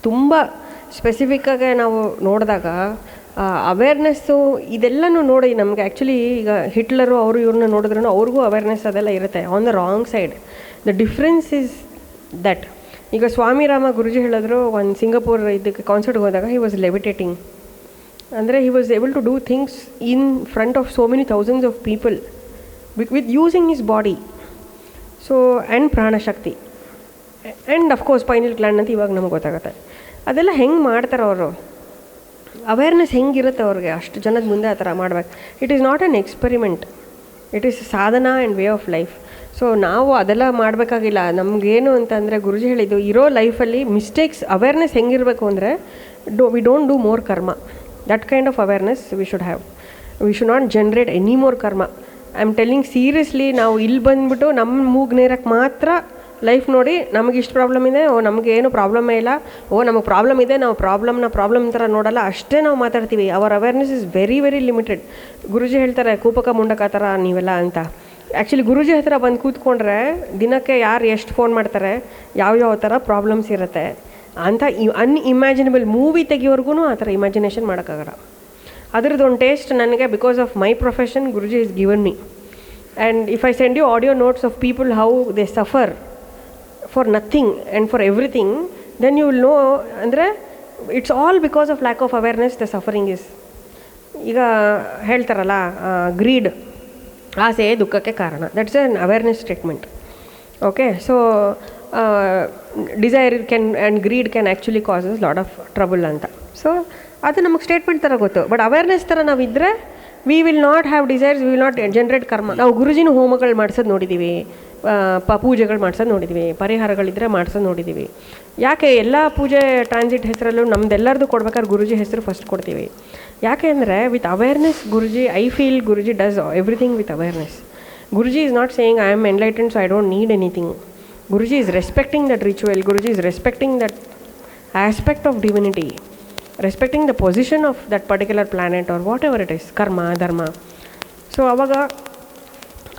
ತುಂಬ ಸ್ಪೆಸಿಫಿಕ್ಕಾಗಿ ನಾವು ನೋಡಿದಾಗ ಅವೇರ್ನೆಸ್ಸು ಇದೆಲ್ಲನೂ ನೋಡಿ ನಮಗೆ ಆ್ಯಕ್ಚುಲಿ ಈಗ ಹಿಟ್ಲರು ಅವರು ಇವ್ರನ್ನ ನೋಡಿದ್ರೂ ಅವ್ರಿಗೂ ಅವೇರ್ನೆಸ್ ಅದೆಲ್ಲ ಇರುತ್ತೆ on the wrong side. The difference is that ಈಗ ಸ್ವಾಮಿ ರಾಮ ಗುರುಜಿ ಹೇಳಿದ್ರು ಒಂದು ಸಿಂಗಾಪುರ್ ಇದಕ್ಕೆ ಕಾನ್ಸರ್ಟ್ಗೆ ಹೋದಾಗ ಹಿ ವಾಸ್ ಲೆವಿಟೇಟಿಂಗ್. ಅಂದರೆ he was able to do things in front of so many thousands of people with using his body. So and ಪ್ರಾಣಶಕ್ತಿ and of course pineal gland ಅಂತ ಇವಾಗ ನಮ್ಗೆ ಗೊತ್ತಾಗುತ್ತೆ. ಅದೆಲ್ಲ ಹೆಂಗೆ ಮಾಡ್ತಾರೆ ಅವರು, ಅವೇರ್ನೆಸ್ ಹೆಂಗಿರುತ್ತೆ ಅವ್ರಿಗೆ ಅಷ್ಟು ಜನದ ಮುಂದೆ ಆ ಥರ ಮಾಡ್ಬೇಕು. It is not on experiment, it is Sadhana and way of life. So ನಾವು ಅದೆಲ್ಲ ಮಾಡಬೇಕಾಗಿಲ್ಲ. ನಮಗೇನು ಅಂತಂದರೆ ಗುರುಜಿ ಹೇಳಿದ್ದು ಇರೋ ಲೈಫಲ್ಲಿ ಮಿಸ್ಟೇಕ್ಸ್ ಅವೇರ್ನೆಸ್ ಹೆಂಗಿರಬೇಕು ಅಂದರೆ we don't do more karma. That kind of awareness we should have. We should not generate any more karma. I am telling seriously. ನಾವು ಇಲ್ಲಿ ಬಂದುಬಿಟ್ಟು ನಮ್ಮ ಮೂಗು ನೇರಕ್ಕೆ ಮಾತ್ರ ಲೈಫ್ ನೋಡಿ ನಮಗೆ ಇಷ್ಟು ಪ್ರಾಬ್ಲಮ್ ಇದೆ, ನಮಗೆ ಏನು ಪ್ರಾಬ್ಲಮ್ಮೇ ಇಲ್ಲ, ನಮಗೆ ಪ್ರಾಬ್ಲಮ್ ಇದೆ, ನಾವು ಪ್ರಾಬ್ಲಮ್ ಥರ ನೋಡಲ್ಲ, ಅಷ್ಟೇ ನಾವು ಮಾತಾಡ್ತೀವಿ. Our awareness is very very limited. Guruji ಹೇಳ್ತಾರೆ ಕೂಪಕ ಮುಂಡಕ ಥರ ನೀವೆಲ್ಲ ಅಂತ. ಆ್ಯಕ್ಚುಲಿ ಗುರುಜಿ ಹತ್ರ ಬಂದು ಕೂತ್ಕೊಂಡ್ರೆ ದಿನಕ್ಕೆ ಯಾರು ಎಷ್ಟು ಫೋನ್ ಮಾಡ್ತಾರೆ, ಯಾವ್ಯಾವ ಥರ ಪ್ರಾಬ್ಲಮ್ಸ್ ಇರುತ್ತೆ ಅಂತ ಅನ್ಇಮ್ಯಾಜಿನಬಲ್ ಮೂವಿ ತೆಗಿಯೋರ್ಗು ಆ ಥರ ಇಮ್ಯಾಜಿನೇಷನ್ ಮಾಡೋಕ್ಕಾಗಲ್ಲ. ಅದ್ರದ್ದು ಒಂದು ಟೇಸ್ಟ್ ನನಗೆ because of my profession Guruji is given me. And if I send you audio notes of people how they suffer for nothing and for everything, then you will know ಅಂದರೆ it's all because of lack of awareness the suffering is. ಈಗ ಹೇಳ್ತಾರಲ್ಲ greed, ಆಸೆ ದುಃಖಕ್ಕೆ ಕಾರಣ. That's an awareness statement. Okay, so desire can and greed can actually causes lot of trouble ಅಂತ. So ಅದು ನಮಗೆ statement ಥರ ಗೊತ್ತು. ಬಟ್ ಅವೇರ್ನೆಸ್ ಥರ ನಾವಿದ್ದರೆ we will not have desires, we will not generate karma. ನಾವು ಗುರುಜಿನ ಹೋಮಗಳು ಮಾಡ್ಸೋದು ನೋಡಿದ್ದೀವಿ, ಪೂಜೆಗಳು ಮಾಡ್ಸೋದು ನೋಡಿದ್ದೀವಿ, ಪರಿಹಾರಗಳಿದ್ದರೆ ಮಾಡ್ಸೋದು ನೋಡಿದ್ದೀವಿ. ಯಾಕೆ ಎಲ್ಲ ಪೂಜೆ ಟ್ರಾನ್ಸಿಟ್ ಹೆಸರಲ್ಲೂ ನಮ್ದೆಲ್ಲರದು ಕೊಡ್ಬೇಕಾದ್ರೆ ಗುರುಜಿ ಹೆಸರು ಫಸ್ಟ್ ಕೊಡ್ತೀವಿ? ಯಾಕೆ ಅಂದರೆ with awareness Guruji, I feel Guruji does everything with awareness. Guruji is not saying I am enlightened so I don't need anything. Guruji is respecting that ritual. Guruji is respecting that aspect of divinity, respecting the position of that particular planet or whatever it is, karma dharma. So ಅವಾಗ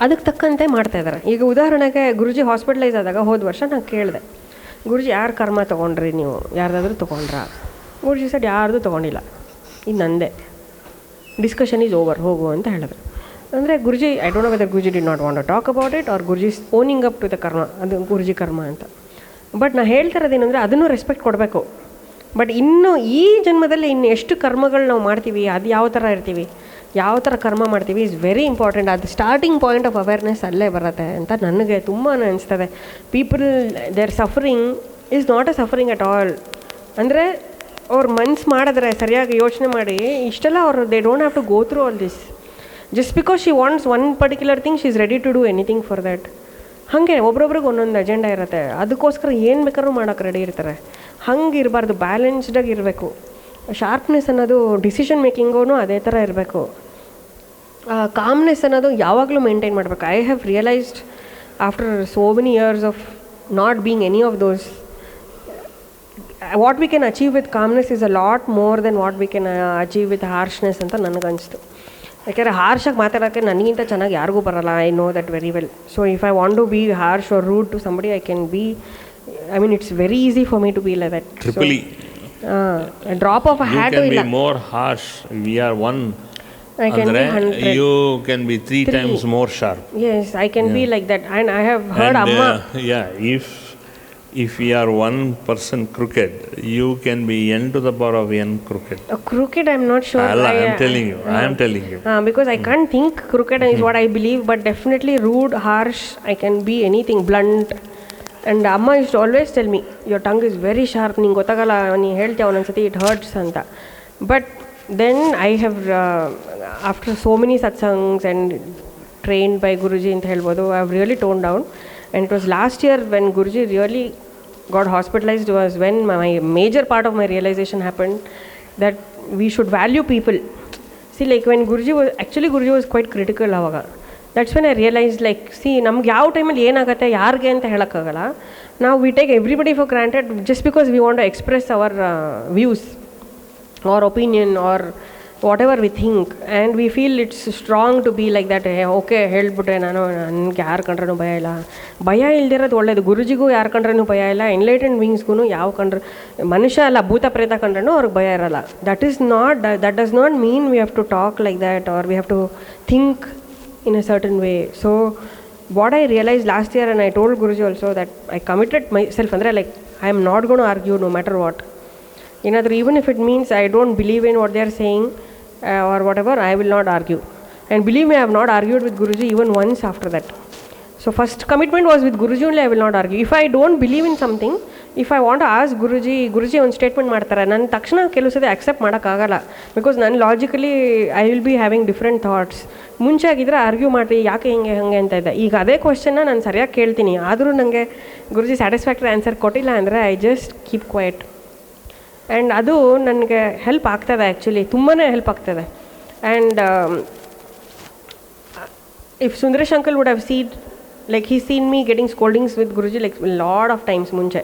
ಅದಕ್ಕೆ ತಕ್ಕಂತೆ ಮಾಡ್ತಾಯಿದ್ದಾರೆ. ಈಗ ಉದಾಹರಣೆಗೆ ಗುರುಜಿ hospitalise ಆದಾಗ ಹೋದ ವರ್ಷ ನಾನು ಕೇಳಿದೆ, ಗುರುಜಿ ಯಾರು ಕರ್ಮ ತೊಗೊಂಡ್ರಿ ನೀವು, ಯಾರ್ದಾದ್ರೂ ತೊಗೊಂಡ್ರಾ? ಗುರುಜಿ ಸೈಡ್ ಯಾರ್ದು ತೊಗೊಂಡಿಲ್ಲ, ಇದು ನಂದೇ, ಡಿಸ್ಕಷನ್ ಈಸ್ ಓವರ್, ಹೋಗು ಅಂತ ಹೇಳಿದ್ರು. ಅಂದರೆ Guruji I don't know whether Guruji did not want to talk about it or Guruji owning up to the karma, ಅದು ಗುರುಜಿ ಕರ್ಮ ಅಂತ. ಬಟ್ ನಾನು ಹೇಳ್ತಿರೋದೇನೆಂದರೆ ಅದನ್ನು ರೆಸ್ಪೆಕ್ಟ್ ಕೊಡಬೇಕು. ಬಟ್ ಇನ್ನು ಈ ಜನ್ಮದಲ್ಲಿ ಇನ್ನು ಎಷ್ಟು ಕರ್ಮಗಳು ನಾವು ಮಾಡ್ತೀವಿ, ಅದು ಯಾವ ಥರ ಇರ್ತೀವಿ, ಯಾವ ಥರ ಕರ್ಮ ಮಾಡ್ತೀವಿ ಇಸ್ ವೆರಿ ಇಂಪಾರ್ಟೆಂಟ್. ಅದು ಸ್ಟಾರ್ಟಿಂಗ್ ಪಾಯಿಂಟ್ ಆಫ್ ಅವೇರ್ನೆಸ್ ಅಲ್ಲೇ ಬರುತ್ತೆ ಅಂತ ನನಗೆ ತುಂಬಾ ಅನಿಸ್ತದೆ. People their suffering is not a suffering at all. ಅಂದರೆ ಅವ್ರ ಮನ್ಸು ಮಾಡಿದ್ರೆ ಸರಿಯಾಗಿ ಯೋಚನೆ ಮಾಡಿ ಇಷ್ಟೆಲ್ಲ ಅವರು they don't have to go through all this. Just because she wants one particular thing she is ready to do anything for that. ಹಾಗೆ ಒಬ್ರೊಬ್ರಿಗೆ ಒಂದೊಂದು ಅಜೆಂಡಾ ಇರುತ್ತೆ, ಅದಕ್ಕೋಸ್ಕರ ಏನು ಬೇಕಾದ್ರೂ ಮಾಡೋಕ್ಕೆ ರೆಡಿ ಇರ್ತಾರೆ. ಹಂಗೆ ಇರಬಾರ್ದು, ಬ್ಯಾಲೆನ್ಸ್ಡಾಗಿ ಇರಬೇಕು. ಶಾರ್ಪ್ನೆಸ್ ಅನ್ನೋದು ಡಿಸಿಷನ್ ಮೇಕಿಂಗೂ ಅದೇ ಥರ ಇರಬೇಕು. ಕಾಮ್ನೆಸ್ ಅನ್ನೋದು ಯಾವಾಗಲೂ ಮೇಂಟೈನ್ ಮಾಡಬೇಕು. I have realised after so many years of not being any of those, what we can achieve with calmness is a lot more than what we can achieve with harshness ಅಂತ ನನಗನ್ನಿಸ್ತು. ಯಾಕೆಂದರೆ ಹಾರ್ಷಾಗಿ ಮಾತಾಡೋಕ್ಕೆ ನನಗಿಂತ ಚೆನ್ನಾಗಿ ಯಾರಿಗೂ ಬರೋಲ್ಲ. I know that very well. So if I want to be harsh or rude to somebody I can be, I mean it's very easy for me to be like that. Triply. So, a drop of a hat you can illa. be more harsh. We are one. I can be 100. You can be three times more sharp. Yes, I can be like that. And I have heard and, Amma. If we are one person crooked, you can be n to the power of n crooked. Crooked, I'm not sure. I am telling you. I am telling you. Because I can't think crooked is what I believe, but definitely rude, harsh. I can be anything, blunt. And Amma used to always tell me, your tongue is very sharp, ninge gottagala, ನೀ ಹೇಳ್ತೀಯ ಒಂದೊಂದ್ಸತಿ it hurts ಅಂತ. But then I have, after so many satsangs and trained by Guruji ಅಂತ ಹೇಳ್ಬೋದು, I have really toned down. And it was last year when Guruji really got hospitalized was when my major part of my realization happened that we should value people. See, like when Guruji was quite critical ಅವಾಗ. That's when I realise like see ನಮ್ಗೆ ಯಾವ ಟೈಮಲ್ಲಿ ಏನಾಗುತ್ತೆ ಯಾರಿಗೆ ಅಂತ ಹೇಳೋಕ್ಕಾಗಲ್ಲ. ನಾವು we take everybody for granted just because we want to express our views or opinion or whatever we think and we feel it's strong to be like that. Okay ಹೇಳ್ಬಿಟ್ರೆ ನನಗೆ ಯಾರು ಕಂಡ್ರೂ ಭಯ ಇಲ್ಲ. ಭಯ ಇಲ್ದಿರೋದು ಒಳ್ಳೇದು. ಗುರುಜಿಗೂ ಯಾರು ಕಂಡ್ರೂ ಭಯ ಇಲ್ಲ, ಎನ್ಲೈಟೆಂಡ್ ವಿಂಗ್ಸ್ಗೂ ಯಾವ ಕಂಡ್ರೆ ಮನುಷ್ಯ ಅಲ್ಲ ಭೂತ ಪ್ರೇತ ಕಂಡ್ರೂ ಅವ್ರಿಗೆ ಭಯ ಇರಲ್ಲ. That does not mean we have to talk like that or we have to think in a certain way. So what I realized last year, and I told Guruji also, that I committed myself andre like I am not going to argue no matter what. Even if it means I don't believe in what they are saying or whatever, I will not argue. And believe me, I have not argued with Guruji even once after that. So first commitment was with Guruji only, I will not argue. If I don't believe in something, if I want to ask ಗುರುಜಿ ಒಂದು statement ಮಾಡ್ತಾರೆ, ನನ್ನ ತಕ್ಷಣ ಕೆಲವು ಸತಿ accept ಮಾಡೋಕ್ಕಾಗಲ್ಲ. Because ನಾನು logically I will be having different thoughts. ಮುಂಚೆ ಆಗಿದ್ರೆ ಆರ್ಗ್ಯೂ ಮಾಡಿ ಯಾಕೆ ಹಿಂಗೆ ಹಾಗೆ ಅಂತ ಇದ್ದೆ. ಈಗ ಅದೇ ಕ್ವಶನ್ನ ನಾನು ಸರಿಯಾಗಿ ಕೇಳ್ತೀನಿ, ಆದರೂ ನನಗೆ ಗುರುಜಿ ಸ್ಯಾಟಿಸ್ಫ್ಯಾಕ್ಟರಿ ಆನ್ಸರ್ ಕೊಟ್ಟಿಲ್ಲ ಅಂದರೆ I just keep quiet. And ಅದು ನನಗೆ ಹೆಲ್ಪ್ ಆಗ್ತದೆ, ಆ್ಯಕ್ಚುಲಿ ತುಂಬಾ ಹೆಲ್ಪ್ ಆಗ್ತದೆ. And if Sundaresh uncle would have seen like he's seen me getting scoldings with Guruji like lot of times ಮುಂಚೆ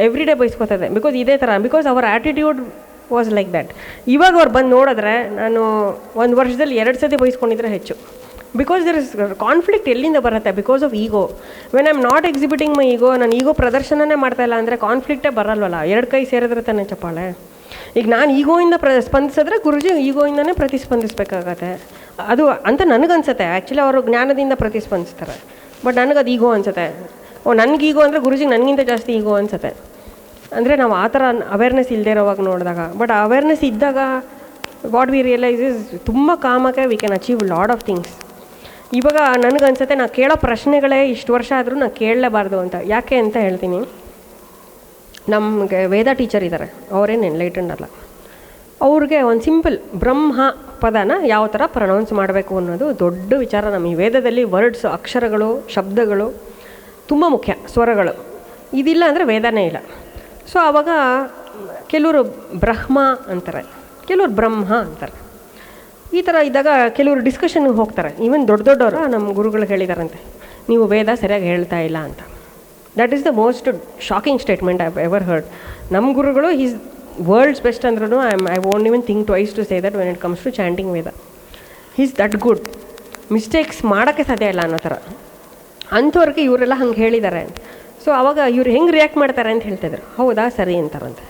ಎವ್ರಿ ಡೇ ಬೈಸ್ಕೊತದೆ. ಬಿಕಾಸ್ ಇದೇ ಥರ, because our attitude was like that. ಇವಾಗ ಅವ್ರು ಬಂದು ನೋಡಿದ್ರೆ ನಾನು ಒಂದು ವರ್ಷದಲ್ಲಿ 2 ಸತಿ ಬೈಸ್ಕೊಂಡಿದ್ರೆ ಹೆಚ್ಚು. ಬಿಕಾಸ್ ದರ್ ಇಸ್ ಕಾನ್ಫ್ಲಿಕ್ಟ್ ಎಲ್ಲಿಂದ ಬರುತ್ತೆ? Because of ego. When I am not exhibiting my ego, ನಾನು ಈಗೋ ಪ್ರದರ್ಶನನೇ ಮಾಡ್ತಾಯಿಲ್ಲ ಅಂದರೆ ಕಾನ್ಫ್ಲಿಕ್ಟೇ ಬರಲ್ವಲ್ಲ. 2 ಕೈ ಸೇರಿದ್ರೆ ತಾನೇ ಚಪ್ಪಾಳೆ. ಈಗ ನಾನು ಈಗೋಯಿಂದ ಸ್ಪಂದಿಸಿದ್ರೆ ಗುರುಜಿ ಈಗೋಯಿಂದನೇ ಪ್ರತಿಸ್ಪಂದಿಸ್ಬೇಕಾಗತ್ತೆ. ಅದು ಅಂತ ನನಗನ್ಸುತ್ತೆ. ಆ್ಯಕ್ಚುಲಿ ಅವರು ಜ್ಞಾನದಿಂದ ಪ್ರತಿಸ್ಪಂದಿಸ್ತಾರೆ, ಬಟ್ ನನಗದು ಈಗೋ ಅನ್ಸುತ್ತೆ. ನನಗೆ ಈಗೋ ಅಂದರೆ ಗುರುಜಿಗೆ ನನಗಿಂತ ಜಾಸ್ತಿ ಈಗೋ ಅನ್ಸುತ್ತೆ. ಅಂದರೆ ನಾವು ಆ ಥರ ಅವೇರ್ನೆಸ್ ಇಲ್ಲದೆ ಇರೋವಾಗ ನೋಡಿದಾಗ. ಬಟ್ ಅವೇರ್ನೆಸ್ ಇದ್ದಾಗ ವಾಟ್ ವಿ ರಿಯಲೈಸ್ ಇಸ್ ತುಂಬ ಕಾಮಕ್ಕೆ we can achieve lot of things. ಇವಾಗ ನನಗನ್ಸುತ್ತೆ ನಾನು ಕೇಳೋ ಪ್ರಶ್ನೆಗಳೇ ಇಷ್ಟು ವರ್ಷ ಆದರೂ ನಾನು ಕೇಳಲೇಬಾರ್ದು ಅಂತ. ಯಾಕೆ ಅಂತ ಹೇಳ್ತೀನಿ. ನಮಗೆ ವೇದ ಟೀಚರ್ ಇದ್ದಾರೆ, ಅವರೇನು ಎನ್ಲೈಟೆಂಡ್ ಅಲ್ಲ. ಅವ್ರಿಗೆ ಒಂದು ಸಿಂಪಲ್ ಬ್ರಹ್ಮ ಪದನ ಯಾವ ಥರ ಪ್ರೊನೌನ್ಸ್ ಮಾಡಬೇಕು ಅನ್ನೋದು ದೊಡ್ಡ ವಿಚಾರ. ನಮ್ಮ ಈ ವೇದದಲ್ಲಿ ವರ್ಡ್ಸ್, ಅಕ್ಷರಗಳು, ಶಬ್ದಗಳು ತುಂಬ ಮುಖ್ಯ, ಸ್ವರಗಳು. ಇದಿಲ್ಲ ಅಂದರೆ ವೇದನೇ ಇಲ್ಲ. ಸೊ ಆವಾಗ ಕೆಲವರು ಬ್ರಹ್ಮ ಅಂತಾರೆ, ಕೆಲವರು ಬ್ರಹ್ಮ ಅಂತಾರೆ. ಈ ಥರ ಇದ್ದಾಗ ಕೆಲವರು ಡಿಸ್ಕಷನ್ಗೆ ಹೋಗ್ತಾರೆ. ಈವನ್ ದೊಡ್ಡವರು ನಮ್ಮ ಗುರುಗಳು ಹೇಳಿದಾರಂತೆ, ನೀವು ವೇದ ಸರಿಯಾಗಿ ಹೇಳ್ತಾ ಇಲ್ಲ ಅಂತ. That is the most shocking statement I ever heard. ನಮ್ಮ ಗುರುಗಳು ಈಸ್ ವರ್ಲ್ಡ್ಸ್ ಬೆಸ್ಟ್ ಅಂದ್ರೂ I won't even think twice to say that when it comes to chanting Veda. Is that good. Mistakes ಮಾಡೋಕ್ಕೆ ಸಾಧ್ಯ ಇಲ್ಲ ಅನ್ನೋ ಥರ ಅಂಥವ್ರಿಗೆ ಇವರೆಲ್ಲ ಹಂಗೆ ಹೇಳಿದ್ದಾರೆ. ಸೊ ಆವಾಗ ಇವ್ರು ಹೆಂಗೆ ರಿಯಾಕ್ಟ್ ಮಾಡ್ತಾರೆ ಅಂತ ಹೇಳ್ತಿದ್ರು. ಹೌದಾ, ಸರಿ ಅಂತಾರಂತೆ.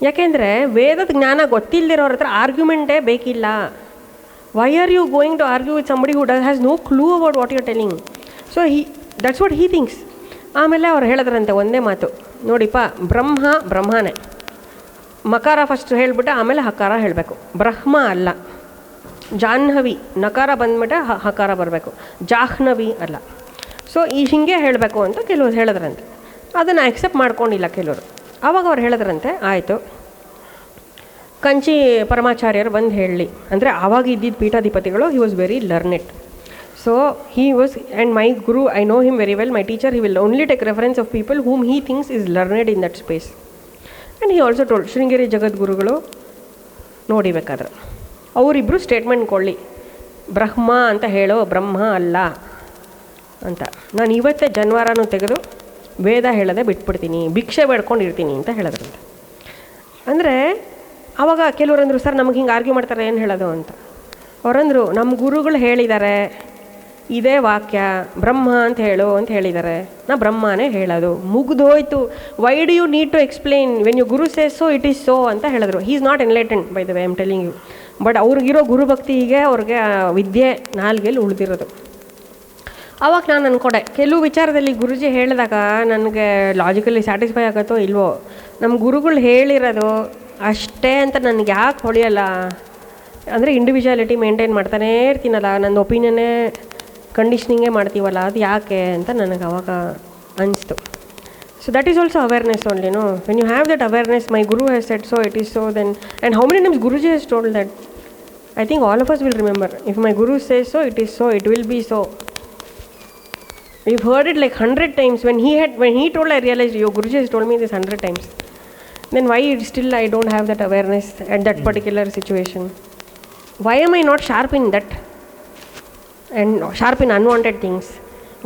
ಯಾಕೆಂದರೆ ವೇದದ ಜ್ಞಾನ ಗೊತ್ತಿಲ್ಲದಿರೋರ ಹತ್ರ ಆರ್ಗ್ಯುಮೆಂಟೇ ಬೇಕಿಲ್ಲ. Why are you going to argue with somebody who has no clue about what you telling. So that's what he thinks. ಆಮೇಲೆ ಅವ್ರು ಹೇಳಿದ್ರಂತೆ ಒಂದೇ ಮಾತು, ನೋಡಿಪ್ಪ ಬ್ರಹ್ಮನೇ. ಮಕಾರ ಫಸ್ಟ್ ಹೇಳಿಬಿಟ್ಟು ಆಮೇಲೆ ಹಕಾರ ಹೇಳಬೇಕು. ಬ್ರಹ್ಮ ಅಲ್ಲ. ಜಾಹ್ನವಿ ನಕಾರ ಬಂದ್ಬಿಟ್ಟೆ ಹಕಾರ ಬರಬೇಕು, ಜಾಹ್ನವಿ ಅಲ್ಲ. ಸೊ ಹಿಂಗೆ ಹೇಳಬೇಕು ಅಂತ ಕೆಲವರು ಹೇಳಿದ್ರಂತೆ. ಅದನ್ನು ಆಕ್ಸೆಪ್ಟ್ ಮಾಡ್ಕೊಂಡಿಲ್ಲ ಕೆಲವರು. ಆವಾಗ ಅವ್ರು ಹೇಳಿದ್ರಂತೆ, ಆಯಿತು ಕಂಚಿ ಪರಮಾಚಾರ್ಯರು ಬಂದು ಹೇಳಲಿ ಅಂದರೆ. ಆವಾಗ ಇದ್ದಿದ್ದ ಪೀಠಾಧಿಪತಿಗಳು, he was very learned. So he was, and my guru, I know him very well. My teacher, he will only take reference of people whom he thinks is learned in that space. And he also told, Sringeri ಜಗದ್ಗುರುಗಳು ನೋಡಿಬೇಕಾದ್ರೆ ಅವರಿಬ್ಬರು statement ಕೊಡಲಿ, ಬ್ರಹ್ಮ ಅಂತ ಹೇಳೋ, ಬ್ರಹ್ಮ ಅಲ್ಲ ಅಂತ. ನಾನು ಇವತ್ತೇ ಜನ್ವಾರನೂ ತೆಗೆದು ವೇದ ಹೇಳದೆ ಬಿಟ್ಬಿಡ್ತೀನಿ, ಭಿಕ್ಷೆ ಬೇಡ್ಕೊಂಡಿರ್ತೀನಿ ಅಂತ ಹೇಳಿದ್ರಂತೆ. ಅಂದರೆ ಆವಾಗ ಕೆಲವರಂದರು, ಸರ್ ನಮಗೆ ಹಿಂಗೆ ಆರ್ಗ್ಯೂ ಮಾಡ್ತಾರೆ ಏನು ಹೇಳೋದು ಅಂತ. ಅವರಂದರು, ನಮ್ಮ ಗುರುಗಳು ಹೇಳಿದ್ದಾರೆ ಇದೇ ವಾಕ್ಯ, ಬ್ರಹ್ಮ ಅಂತ ಹೇಳು ಅಂತ ಹೇಳಿದ್ದಾರೆ, ನಾ ಬ್ರಹ್ಮನೇ ಹೇಳೋದು, ಮುಗ್ದೋಯ್ತು. Why do you need to explain when you guru say so it is so ಅಂತ ಹೇಳಿದ್ರು. He is not enlightened by the way, I am telling you. But ಅವ್ರಿಗಿರೋ ಗುರುಭಕ್ತಿಗೆ ಅವ್ರಿಗೆ ವಿದ್ಯೆ ನಾಲ್ಗೆಲ್ಲಿ ಉಳಿದಿರೋದು. ಆವಾಗ ನಾನು ಅಂದ್ಕೊಂಡೆ, ಕೆಲವು ವಿಚಾರದಲ್ಲಿ ಗುರುಜಿ ಹೇಳಿದಾಗ ನನಗೆ ಲಾಜಿಕಲಿ ಸ್ಯಾಟಿಸ್ಫೈ ಆಗುತ್ತೋ ಇಲ್ವೋ, ನಮ್ಮ ಗುರುಗಳು ಹೇಳಿರೋದು ಅಷ್ಟೇ ಅಂತ ನನಗೆ ಯಾಕೆ ಹೊಳೆಯಲ್ಲ. ಅಂದರೆ ಇಂಡಿವಿಜುವಾಲಿಟಿ ಮೇಂಟೈನ್ ಮಾಡ್ತಾನೇ ಇರ್ತೀನಲ್ಲ, ನನ್ನ ಒಪಿನಿಯನ್ನೇ ಕಂಡೀಷ್ನಿಂಗೇ ಮಾಡ್ತೀವಲ್ಲ, ಅದು ಯಾಕೆ ಅಂತ ನನಗೆ ಅವಾಗ ಅನಿಸ್ತು. So that is also awareness only, no. When you have that awareness, my guru has said so, it is so, then and how many times Guruji has told that. I think all of us will remember, if my guru says so, it is so, it will be so. We've heard it like 100 times. When he told, I realized, your Guruji has told me this 100 times. Then why still I don't have that awareness at that particular situation? Why am I not sharp in that and sharp in unwanted things?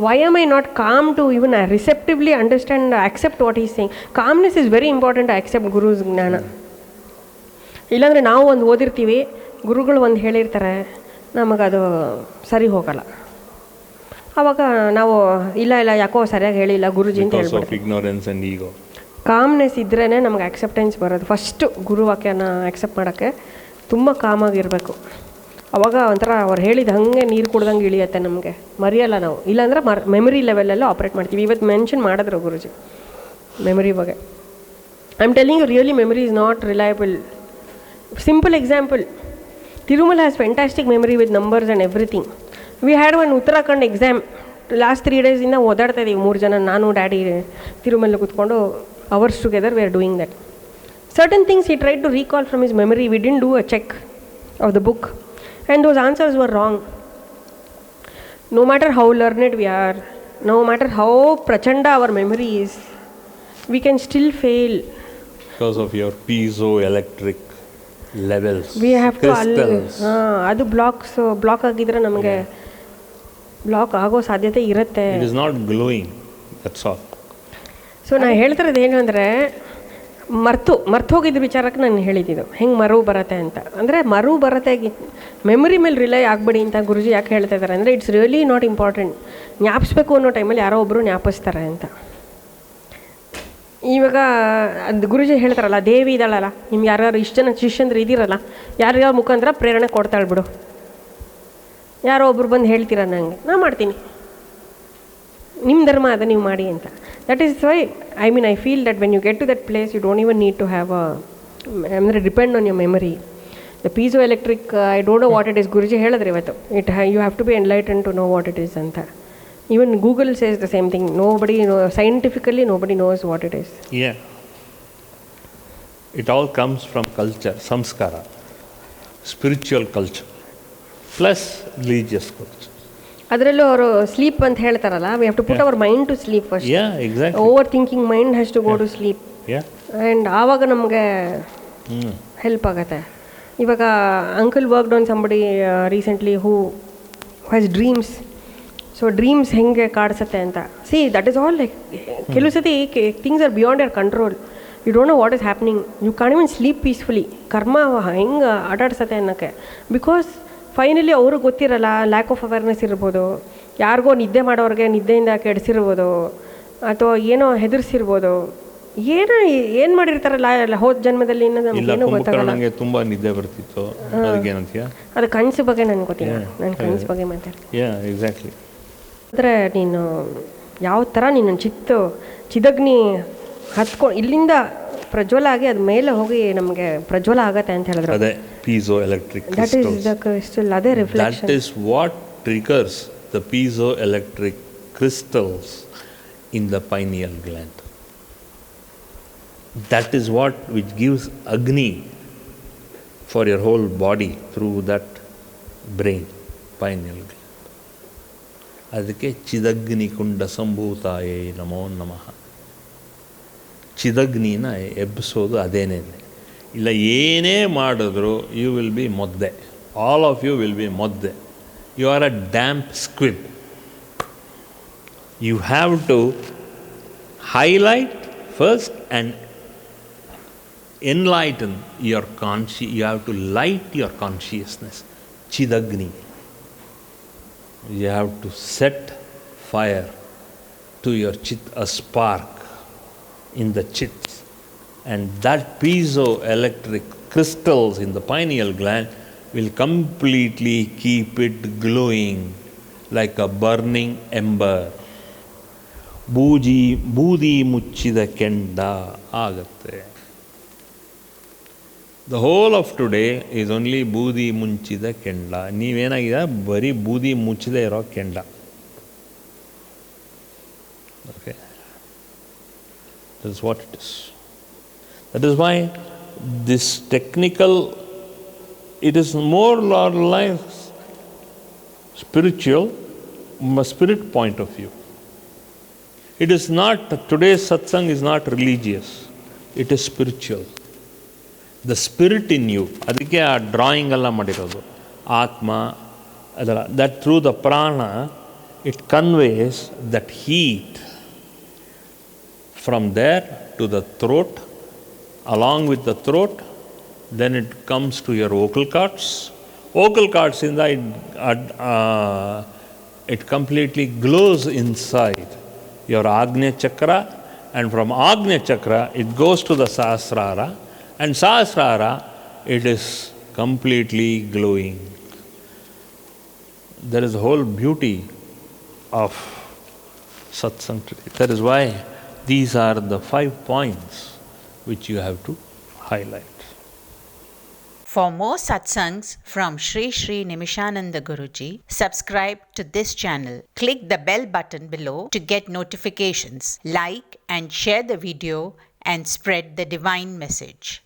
Why am I not calm to even receptively understand, accept what he's saying? Calmness is very important to accept Guru's ಜ್ಞಾನ. ಇಲ್ಲಾಂದರೆ ನಾವು ಒಂದು ಓದಿರ್ತೀವಿ, ಗುರುಗಳು ಒಂದು ಹೇಳಿರ್ತಾರೆ, ನಮಗದು ಸರಿ ಹೋಗಲ್ಲ. ಆವಾಗ ನಾವು ಇಲ್ಲ ಯಾಕೋ ಸರಿಯಾಗಿ ಹೇಳಿಲ್ಲ ಗುರುಜಿ ಅಂತ Because of ಹೇಳ್ಬಿಡ್ತೀವಿ. ignorance and ego. Calmness ಇದ್ರೇ ನಮ್ಗೆ ಆಕ್ಸೆಪ್ಟೆನ್ಸ್ ಬರೋದು. ಫಸ್ಟು ಗುರುವಾಕ್ಯನ ಆಕ್ಸೆಪ್ಟ್ ಮಾಡೋಕ್ಕೆ ತುಂಬ ಕಾಮಾಗಿರಬೇಕು. ಅವಾಗ ಒಂಥರ ಅವ್ರು ಹೇಳಿದ ಹಾಗೆ ನೀರು ಕುಡ್ದಂಗೆ ಇಳಿಯುತ್ತೆ, ನಮಗೆ ಮರೆಯಲ್ಲ ನಾವು. ಇಲ್ಲಾಂದ್ರೆ ಮೆಮರಿ ಲೆವೆಲಲ್ಲೂ ಆಪ್ರೇಟ್ ಮಾಡ್ತೀವಿ. ಇವತ್ತು ಮೆನ್ಷನ್ ಮಾಡಿದ್ರು ಗುರುಜಿ ಮೆಮರಿ ಬಗ್ಗೆ. I am telling you, really memory is not reliable. Simple example, Tirumala has fantastic memory with numbers and everything. We had one Uttarakhand exam. Last 3 ಡೇಸಿಂದ ಓದಾಡ್ತಾ ಇದ್ದೀವಿ 3 ಜನ, ನಾನು ಡ್ಯಾಡಿ ತಿರುಮಲ ಕೂತ್ಕೊಂಡು hours together we are doing that. Certain things he tried to recall from his memory. We didn't do a check of the book and those answers were wrong. No matter how learned we are, no matter how prachanda our memory is, we can still fail. Because of your piezoelectric levels. We have to crystals. ಅದು block ಆಗಿದ್ರೆ ನಮಗೆ block ಆಗೋ ಸಾಧ್ಯತೆ ಇರುತ್ತೆ. It is not glowing, that's all. So ನಾನು ಹೇಳ್ತಿರೋದು ಏನು ಅಂದರೆ, ಮರ್ತೋಗಿದ್ದ ವಿಚಾರಕ್ಕೆ ನಾನು ಹೇಳಿದ್ದು ಹೆಂಗೆ ಮರು ಬರುತ್ತೆ ಅಂತ. ಅಂದರೆ ಮರು ಬರುತ್ತೆ, ಮೆಮರಿ ಮೇಲೆ ರಿಲೈ ಆಗಬೇಡಿ ಅಂತ ಗುರುಜಿ ಯಾಕೆ ಹೇಳ್ತಾ ಇದ್ದಾರೆ ಅಂದರೆ, ಇಟ್ಸ್ ರಿಯಲಿ ನಾಟ್ ಇಂಪಾರ್ಟೆಂಟ್. ಜ್ಞಾಪಿಸ್ಬೇಕು ಅನ್ನೋ ಟೈಮಲ್ಲಿ ಯಾರೋ ಒಬ್ಬರು ಜ್ಞಾಪಿಸ್ತಾರೆ ಅಂತ. ಇವಾಗ ಅದು ಗುರುಜಿ ಹೇಳ್ತಾರಲ್ಲ, ದೇವಿ ಇದ್ದಾಳಲ್ಲ, ನಿಮ್ಗೆ ಯಾರ್ಯಾರು ಇಷ್ಟು ಜನ ಶಿಷ್ಯಂದ್ರೆ ಇದ್ದೀರಲ್ಲ, ಯಾರ್ಯಾರ ಮುಖಾಂತರ ಪ್ರೇರಣೆ ಕೊಡ್ತಾಳೆ ಬಿಡು, ಯಾರೋ ಒಬ್ರು ಬಂದು ಹೇಳ್ತೀರ ನನಗೆ, ನಾನು ಮಾಡ್ತೀನಿ, ನಿಮ್ಮ ಧರ್ಮ ಅದ ನೀವು ಮಾಡಿ ಅಂತ. That is why I feel that when you get to that place you don't even need to have ಅಂದರೆ depend on your memory. The piezoelectric, I don't know what it is. Guruji ಹೇಳಿದ್ರೆ ಇವತ್ತು, you have to be enlighten to know what it is ಅಂತ. Even Google says the same thing. Scientifically, nobody knows what it is. Yeah. It all comes from culture, samskara, spiritual culture, plus religious culture. ಅದರಲ್ಲೂ ಅವರು sleep ಅಂತ ಹೇಳ್ತಾರಲ್ಲ, we have to put our mind to sleep first. Yeah, exactly. Overthinking mind has to go to sleep. Yeah. And ಆವಾಗ ನಮಗೆ help ಆಗುತ್ತೆ. ಇವಾಗ uncle worked on somebody recently who has dreams. So dreams ಹೆಂಗೆ ಕಾಡಿಸುತ್ತೆ ಅಂತ. See that is all like, ಕೆಲವು ಸತಿ things are beyond your control. You don't know what is happening. You can even sleep peacefully. ಕರ್ಮ ಹೆಂಗೆ ಆಟಾಡ್ಸತ್ತೆ ಅನ್ನೋಕ್ಕೆ. Because finally ಅವ್ರಿಗೆ ಗೊತ್ತಿರಲ್ಲ, lac of awareness ಇರ್ಬೋದು, ಯಾರಿಗೋ ನಿದ್ದೆ ಮಾಡೋರಿಗೆ ನಿದ್ದೆಯಿಂದ ಕೆಡಿಸಿರ್ಬೋದು, ಅಥವಾ ಏನೋ ಹೆದರ್ಸಿರ್ಬೋದು, ಏನು ಮಾಡಿರ್ತಾರಲ್ಲ ಹೋದ ಜನ್ಮದಲ್ಲಿ ನಮಗೇನು ಗೊತ್ತಾಗಲ್ಲ. ತುಂಬ ನಿದ್ದೆ ಬರ್ತಿತ್ತು, ಅದಕ್ಕೇನಂತೀಯ? ಅದು ಕನಸು ಬಗ್ಗೆ ನನಗೆ ಗೊತ್ತಿಲ್ಲ, ನಾನು ಕನಸು ಬಗ್ಗೆ ಮಾತಾಡ್ತೀನಿ. ಎಕ್ಸಾಕ್ಟ್ಲಿ. ಅಂದರೆ ನೀನು ಯಾವ ಥರ ನೀನು ಚಿದಗ್ನಿ ಇಲ್ಲಿಂದ ಪ್ರಜ್ವಲ ಆಗಿ ಅದು ಮೇಲೆ ಹೋಗಿ ನಮಗೆ ಪ್ರಜ್ವಲ ಆಗತ್ತೆ ಅಂತ ಹೇಳಿದ್ರು. ಅದೇ piezoelectric crystals. That is the crystal, ಅದೇ reflection. That is what triggers the piezoelectric crystals in the pineal gland. That is what which gives Agni for your whole body through that brain, pineal gland. ಅದಕ್ಕೆ ಚಿದಗ್ನಿ ಕುಂಡ ಸಂಭೂತಾಯೇ ನಮೋ ನಮಃ. ಚಿದಗ್ನಿನ ಎಬ್ಬಿಸೋದು ಅದೇನೇ. ಇಲ್ಲ ಏನೇ ಮಾಡಿದ್ರು you will be ಮೊದ್ದೆ. All of you will be ಮೊದ್ದೆ. You are a damp squib. You have to highlight first and enlighten your you have to light your consciousness. Chidagni. You have to set fire to your chit, a spark in the chits, and that piezoelectric crystals in the pineal gland will completely keep it glowing like a burning ember. ಬೂದಿ ಮುಚ್ಚಿದ ಕೆಂಡ ಆಗತ್ತೆ. The whole of today is only ಬೂದಿ ಮುಚ್ಚಿದ ಕೆಂಡ. ನೀವೇನಾಗಿದೆ, ಬರೀ ಬೂದಿ ಮುಚ್ಚದೇ ಇರೋ ಕೆಂಡ. Okay, that is what it is. That is why this technical, it is more like spiritual, spirit point of view. It is not, today's satsang is not religious, it is spiritual. The spirit in you, ಅದಕ್ಕೆ ಆ drawing ಎಲ್ಲ ಮಾಡಿರೋದು, ಆತ್ಮ ಅದರ, that through the prana it conveys that heat from there to the throat, along with the throat then it comes to your vocal cords. Vocal cords in the it completely glows inside your Agnya Chakra, and from Agnya Chakra it goes to the Sahasrara, and Sahasrara it is completely glowing. There is a whole beauty of satsang today. That is why these are the 5 points which you have to highlight. For more satsangs from Sri Sri Nimishananda Guruji, subscribe to this channel. Click the bell button below to get notifications. Like and share the video and spread the divine message.